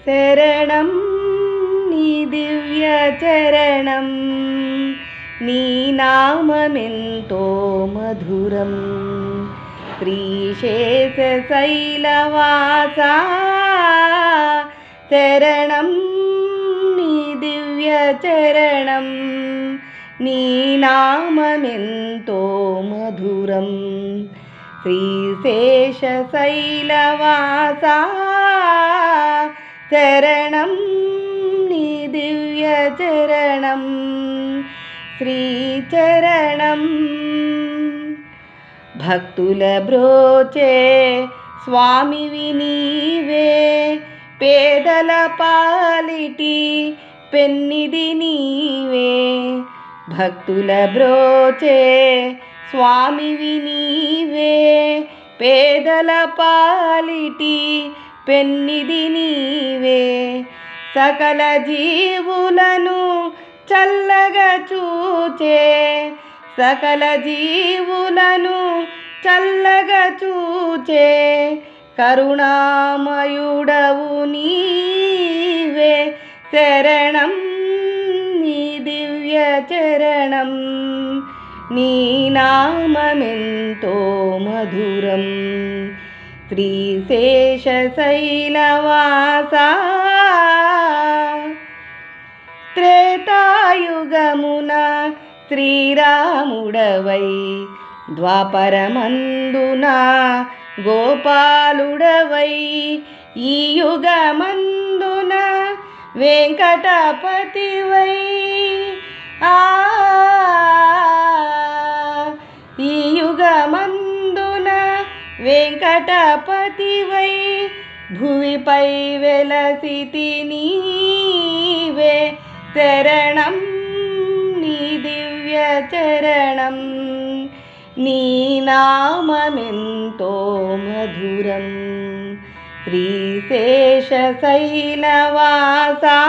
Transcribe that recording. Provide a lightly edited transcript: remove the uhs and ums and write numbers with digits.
శరణం నీ దివ్య చరణం, నీ నామమెంతో మధురం. శ్రీశేషశైలవాసా శరణం నీ దివ్య చరణం, నీ నామమెంతో మధురం. శ్రీశేషశైలవాసా శరణం నీ దివ్య చరణం, శ్రీచరణం. భక్తుల బ్రోచే స్వామివి నీవే, పేదల పాలిటి పెన్నిది నీవే. భక్తుల బ్రోచే స్వామివి నీవే, పేదల పాలిటి పెన్నిది నీవే. సకల జీవులను చల్లగా చూచే, సకల జీవులను చల్లగా చూచే కరుణామయుడవు నీవే. శరణం నీ దివ్య చరణం, నీ నామమెంతో మధురం. శ్రీశేషశైలవాసా త్రేతాయుగమున శ్రీరాముడవై, ద్వాపరమందున గోపాలుడవై, ఈ యుగమందున వెంకటపతివై. ఈ యుగమందున వెంకటపతివై, భువిపై వెలసితి నీవే. శరణం నీ దివ్య చరణం, నీ నామమెంతో మధురం. శ్రీశేషశైలవాసా